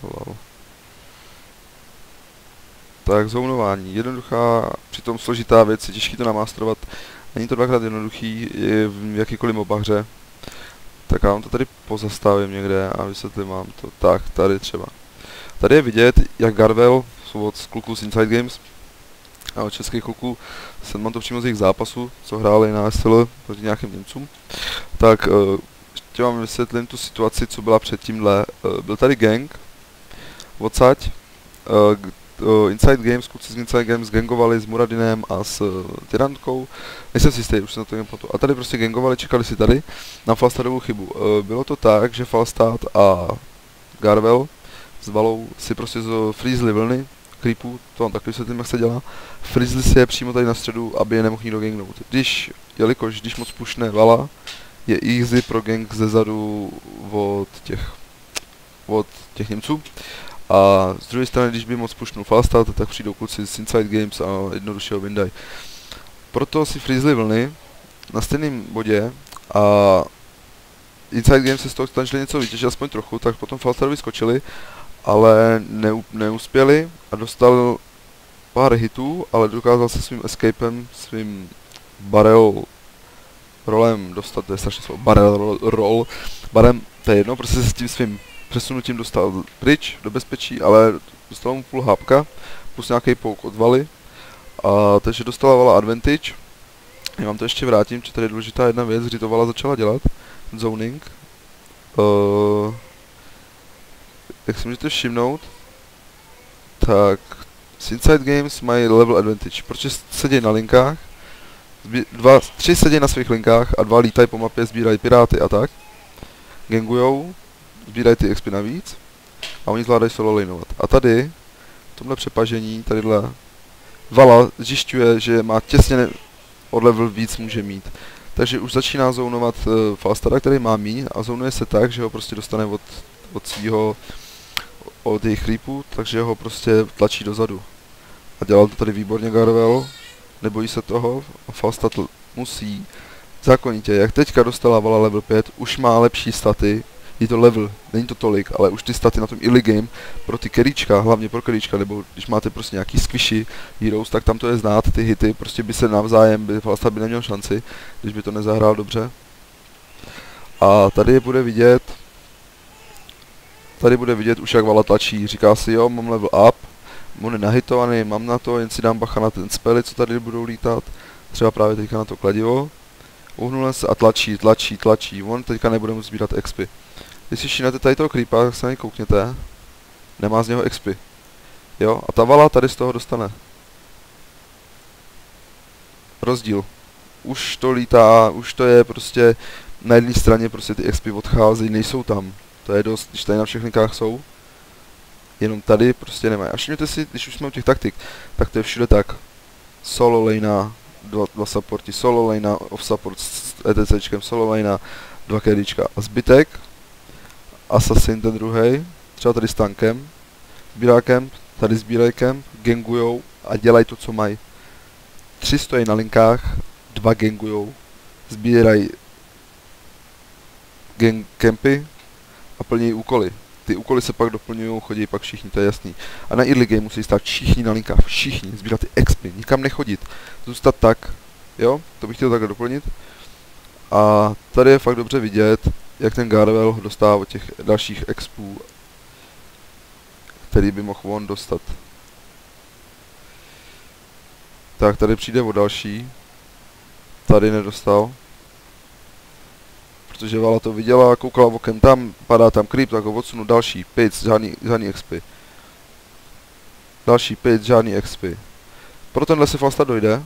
Lol. Tak, zónování. Jednoduchá, přitom složitá věc, je těžký to namástrovat. Není to dvakrát jednoduchý, je v jakýkoliv moba hře. Tak já vám to tady pozastavím někde a vysvětlím vám to. Tak, tady třeba. Tady je vidět, jak Garvel, jsou od kluků z Inside Games, a od českých kluků, mám to přímo z jejich zápasu, co hráli na SL proti nějakým Němcům. Tak, ještě vám vysvětlím tu situaci, co byla před tímhle. Byl tady gang, odsaď, Inside Games, kluci z Inside Games gangovali s Muradinem a s Tyrantkou. Nejsem si jistý, už se na to nepamatuju. A tady prostě gangovali, čekali si tady na Falstadovou chybu. Bylo to tak, že Falstad a Garvel s Valou si prostě freezeli vlny creepů, to vám taky vysvětlím, jak se dělá. Freezeli si je přímo tady na středu, aby je nemohl nikdo gangnout. Jelikož když moc pušne Vala, je easy pro gang zezadu od těch Němců. A z druhé strany, když by moc pušnul Falstad, tak přijdou kluci z Inside Games a jednoduše ho vyndají. Proto si freezeli vlny na stejném bodě a Inside Games se z toho snažili něco vytěžit, aspoň trochu, tak potom Falstadovi skočili, ale neuspěli a dostal pár hitů, ale dokázal se svým escapem, svým barrel rolem dostat, to je strašně slovo, barrel roll, barem, to je jedno, prostě se s tím svým přesunutím dostal pryč do bezpečí, ale dostal mu půl hápka, plus nějaký pouk od Valy, a takže dostala Vala advantage. Já vám to ještě vrátím, že tady je důležitá jedna věc, kdy to Vala začala dělat, zoning. Jak si můžete všimnout, tak z Inside Games mají level advantage, protože sedějí na linkách, tři sedějí na svých linkách a dva lítají po mapě, sbírají piráty a tak. Gangujou, sbírají ty XP navíc a oni zvládají solo laneovat. A tady, v tomhle přepažení, tadyhle Vala zjišťuje, že má těsně od level víc může mít. Takže už začíná zónovat Falstada, který má míň a zónuje se tak, že ho prostě dostane od jejich creepů, takže ho prostě tlačí dozadu. A dělal to tady výborně Garvel, nebojí se toho a Falstad musí zákonitě, jak teďka dostala Vala level 5, už má lepší staty, je to level, není to tolik, ale už ty staty na tom early game pro ty carryčka, hlavně pro carryčka, nebo když máte prostě nějaký squishy heroes, tak tam to je znát, ty hity, prostě by se navzájem, Falstad by neměl šanci, když by to nezahrál dobře. A tady bude vidět už jak Vala tlačí, říká si jo, mám level up, on je nahitovaný, mám na to, jen si dám bacha na ten spely, co tady budou lítat, třeba právě teďka na to kladivo. Uhnul se a tlačí, on teďka nebude mu sbírat expy. Když si všimnete tady toho creepa, tak se na něj koukněte, nemá z něho expy. Jo, a ta Vala tady z toho dostane. Rozdíl. Už to lítá, už to je prostě, na jedné straně prostě ty expy odcházejí, nejsou tam. To je dost, když tady na všech linkách jsou. Jenom tady prostě nemají. A všimněte si, když už jsme u těch taktik, tak to je všude tak. Solo lane, dva supporty, solo lane, off support s ETCčkem, solo lane, dva carryčka. A zbytek, assassin ten druhej, třeba tady s tankem, sbírá kemp, tady sbírají kemp, gangujou a dělají to, co mají. 3 stojí na linkách, 2 gangujou, sbírají kempy a plní úkoly. Ty úkoly se pak doplňují, chodí pak všichni, to je jasný. A na early game musí stát všichni na linkách, všichni, sbírat ty expy, nikam nechodit, zůstat tak, jo, to bych chtěl takhle doplnit. A tady je fakt dobře vidět, jak ten Garvel dostává od těch dalších expů, který by mohl on dostat. Tak, tady přijde o další, tady nedostal. Protože Vala to viděla, koukala okem tam, padá tam creep, tak ho odsunu, další, pic, žádný expy. Další pic, žádný expy. Pro tenhle se Falstad dojde,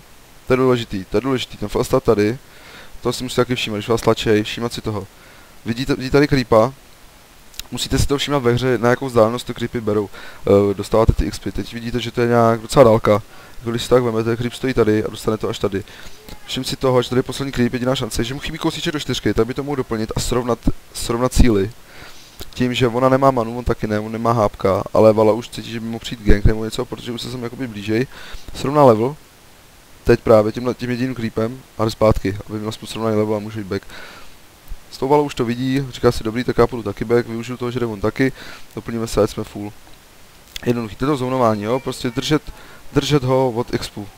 to je důležitý, ten Falstad tady, to si musíte taky všímat, když vás tlačej, všímat si toho. Vidíte tady creepa, musíte si to všímat ve hře, na jakou vzdálenost ty creepy berou, dostáváte ty expy, teď vidíte, že to je nějak docela dálka. Když si tak vemete, creep stojí tady a dostane to až tady. Všim si toho, že tady je poslední creep, jediná šance, že mu chybí kousíček do 4, tak by to mohl doplnit a srovnat síly. Tím, že ona nemá manu, on taky ne, on nemá hápka, ale Vala už cítí, že by mohl přijít gank nebo něco, protože už se sem jakoby blížej. Srovná level, teď právě tím jediným creepem, a jde zpátky, aby měl aspoň srovnaný level a může jít back. S tou valou už to vidí, říká si dobrý, tak já půjdu taky back, využiju toho, že jde on taky, doplníme se, ať jsme full. Jednoduchý, toto zónování, jo, prostě držet ho od expu.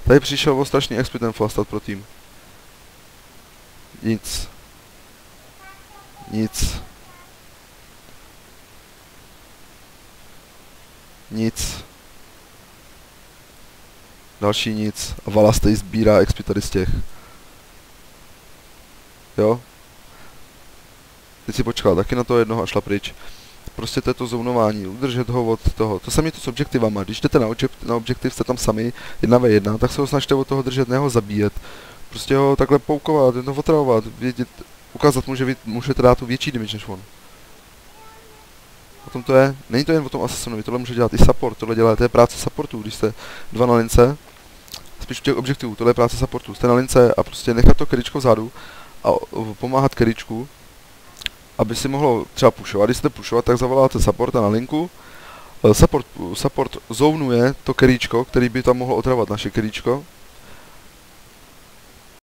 Tady přišel o strašný expy ten Flastat pro tým. Nic. Nic. Nic. Další nic. A Valas tady sbírá expy tady z těch. Jo? Teď si počkal taky na toho jednoho a šla pryč. Prostě to je to zónování, udržet ho od toho. To samé to s objektivama. Když jdete na objektiv, jste tam sami 1v1, tak se ho snažte od toho držet, ne ho zabíjet. Prostě ho takhle poukovat, jen to otravovat, vědět, ukázat mu, že vy můžete dát tu větší damage než on. O tom to je. Není to jen o tom Assassinovi, tohle může dělat i support, tohle dělá, to je práce supportů, když jste dva na lince, spíš u těch objektivů, tohle je práce supportů, jste na lince a prostě nechat to carryčko vzadu a pomáhat carryčku, aby si mohlo třeba pushovat, když jste pushovat, tak zavoláte supporta na linku, support zounuje to carryčko, který by tam mohlo otravovat naše carryčko,